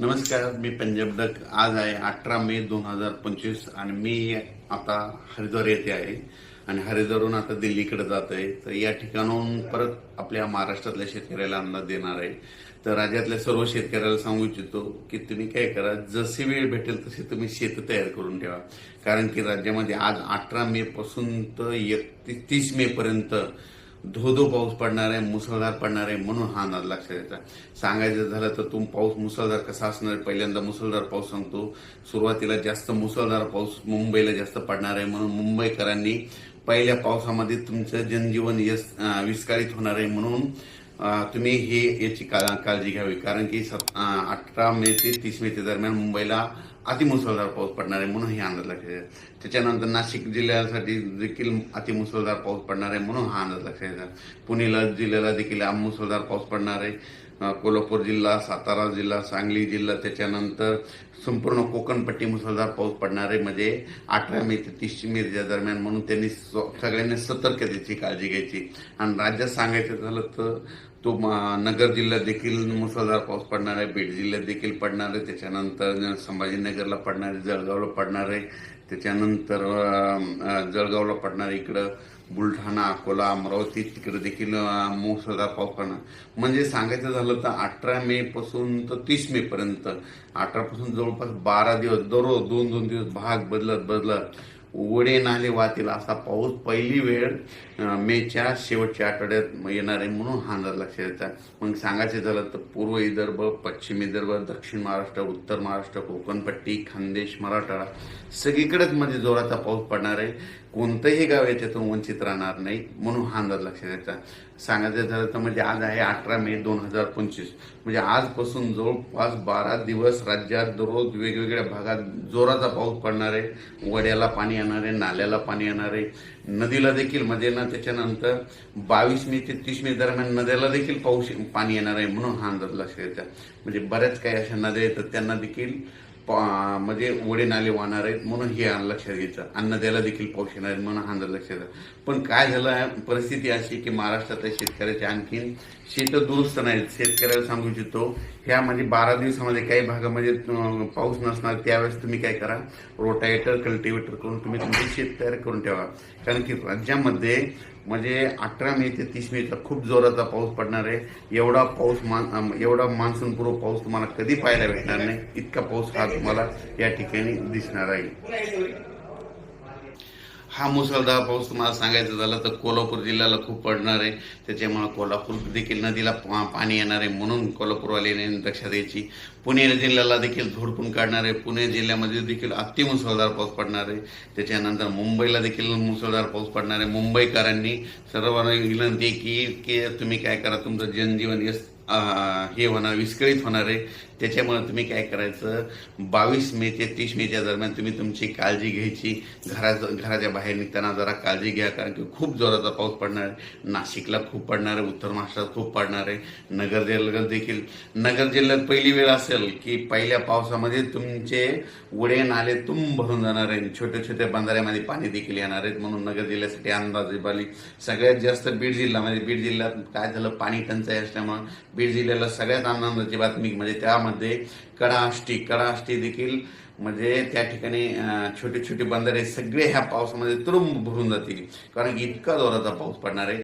नमस्कार, मी पंजाब डक. आज आहे 18 मे 2025 आणि मी आता हरिद्वार येथे आहे आणि हरिद्वारहून आता दिल्लीकडे जात आहे. तर या ठिकाणाहून परत आपल्या महाराष्ट्रातल्या शेतकऱ्याला अंदाज देणार आहे. तर राज्यातल्या सर्व शेतकऱ्याला सांगू इच्छितो की तुम्ही काय करा, जशी वेळ भेटेल तशी तुम्ही शेत तयार करून ठेवा. कारण की राज्यामध्ये आज 18 मे पासून तर 31 मे पर्यंत धो पाऊस पडणार आहे, मुसळधार पडणार आहे. म्हणून हा अंदाज लक्षात घ्यायचा. सांगायचं झालं तर पाऊस मुसळधार कसा असणार आहे, पहिल्यांदा मुसळधार पाऊस सांगतो. सुरुवातीला जास्त मुसळधार पाऊस मुंबईला जास्त पडणार आहे. म्हणून मुंबईकरांनी पहिल्या पावसामध्ये तुमचं जनजीवन विस्कळीत होणार आहे. म्हणून तुम्ही याची काळजी घ्यावी. कारण की 18 मे ते 30 मे दरम्यान मुंबईला अतिमुसळधार पाऊस पडणार आहे. म्हणून हे अंदाज लक्षात घ्या. त्याच्यानंतर नाशिक जिल्ह्यासाठी देखील अतिमुसळधार पाऊस पडणार आहे. म्हणून हा अंदाज लक्षात घ्या. पुणे जिल्ह्याला देखील मुसळधार पाऊस पडणार आहे. कोल्हापूर जिल्हा, सातारा जिल्हा, सांगली जिल्हा, त्याच्यानंतर संपूर्ण कोकणपट्टी मुसळधार पाऊस पडणार आहे. म्हणजे 18 मे ते 30 मे दरम्यान. म्हणून त्यांनी सगळ्यांनी सतर्कतेची काळजी घ्यायची. आणि राज्यात सांगायचं झालं तर नगर जिल्ह्यात देखील मुसळधार पाऊस पडणार आहे, बीड जिल्ह्यात देखील पडणार आहे, त्याच्यानंतर संभाजीनगरला पडणार आहे, जळगावला पडणार आहे, त्याच्यानंतर जळगावला पडणार आहे, इकडं बुलढाणा, अकोला, अमरावती तिकडे देखील मुसळधार पाऊस पडणार. म्हणजे सांगायचं झालं तर 18 मे पासून तर 30 मे पर्यंत, 18 पासून जवळपास 12 दिवस दररोज 2-2 दिवस भाग बदलत ओढे नाले वाहतील असा पाऊस पहिली वेळ मेच्या शेवटच्या आठवड्यात येणार आहे. म्हणून हा अंदाज लक्षात घ्यायचा. मग सांगायचं झालं तर पूर्व विदर्भ, पश्चिम विदर्भ, दक्षिण महाराष्ट्र, उत्तर महाराष्ट्र, कोकणपट्टी, खानदेश, मराठवाडा सगळीकडेच म्हणजे जोराचा पाऊस पडणार आहे. कोणतंही गाव याच्यातून वंचित राहणार नाही. म्हणून हा अंदाज लक्षात घ्यायचा. सांगायचं झालं तर म्हणजे आज आहे 18 मे 2025. म्हणजे आजपासून जवळपास 12 दिवस राज्यात दररोज वेगवेगळ्या भागात जोराचा पाऊस पडणार आहे. वड्याला पाणी येणार आहे, नाल्याला पाणी येणार आहे, नदीला देखील म्हणजे ना त्याच्यानंतर 22 मे ते 30 मे दरम्यान नद्याला देखील पाणी येणार आहे. म्हणून हा अंदाज लक्षात घ्यायचा. म्हणजे बऱ्याच काही अशा नद्या येतात त्यांना देखील म्हणजे ओढे नाले वाहणार आहेत. म्हणून हे लक्षात घ्यायचं. आणि नद्याला देखील पाऊस येणार आहे. म्हणून हा अंदाज लक्षात घ्यायचा. पण काय झालं, परिस्थिती अशी की महाराष्ट्रातल्या शेतकऱ्याचे आणखीन शेतं दुरुस्त नाहीत. शेतकऱ्याला सांगू इच्छितो, ह्या म्हणजे 12 दिवसामध्ये काही भागामध्ये पाऊस नसणार. त्यावेळेस तुम्ही काय करा, रोटावेटर, कल्टिवेटर करून तुम्ही तुमचे शेत तयार करून ठेवा. कारण की राज्यामध्ये म्हणजे 18 मे ते 30 मेचा खूप जोराचा पाऊस पडणार आहे. एवढा मान्सूनपूर्व पाऊस तुम्हाला कधी पाहायला भेटणार नाही. इतका पाऊस हा तुम्हाला या ठिकाणी दिसणार आहे. हा मुसळधार पाऊस तुम्हाला सांगायचं झालं तर कोल्हापूर जिल्ह्याला खूप पडणार आहे. त्याच्यामुळे कोल्हापूर देखील नदीला पाणी येणार आहे. म्हणून कोल्हापूरवाल्याने लक्षात द्यायची. पुणे जिल्ह्याला देखील झोडपून काढणार आहे. पुणे जिल्ह्यामध्ये देखील अतिमुसळधार पाऊस पडणार आहे. त्याच्यानंतर मुंबईला देखील मुसळधार पाऊस पडणार आहे. मुंबईकरांनी सर्वांना विनंती आहे की तुम्ही काय करा, तुमचं जनजीवन हे होणार, विस्कळीत होणार आहे. त्याच्यामुळे तुम्ही काय करायचं, 22 मे ते 30 मेच्या दरम्यान तुम्ही तुमची काळजी घ्यायची. घराच्या बाहेर निघताना जरा काळजी घ्या. कारण की खूप जोराचा पाऊस पडणार आहे. नाशिकला खूप पडणार आहे, उत्तर महाराष्ट्रात खूप पडणार आहे. नगर जिल्ह्यात पहिली वेळ असेल की पहिल्या पावसामध्ये तुमचे ओढे नाले भरून जाणार आहे. छोट्या छोट्या बंधाऱ्यामध्ये पाणी देखील येणार आहेत. म्हणून नगर जिल्ह्यासाठी अंदाज बाली सगळ्यात जास्त बीड जिल्ह्यात काय झालं, पाणी टंचाई असल्यामुळे बीड जिल्ह्याला सगळ्यात आनंदाची बातमी म्हणजे त्यामध्ये कडाष्टी देखील म्हणजे त्या ठिकाणी छोटे छोटे बंधारे सगळे ह्या पावसामध्ये तुडुंब भरून जातील. कारण की इतका जोराचा पाऊस पडणार आहे.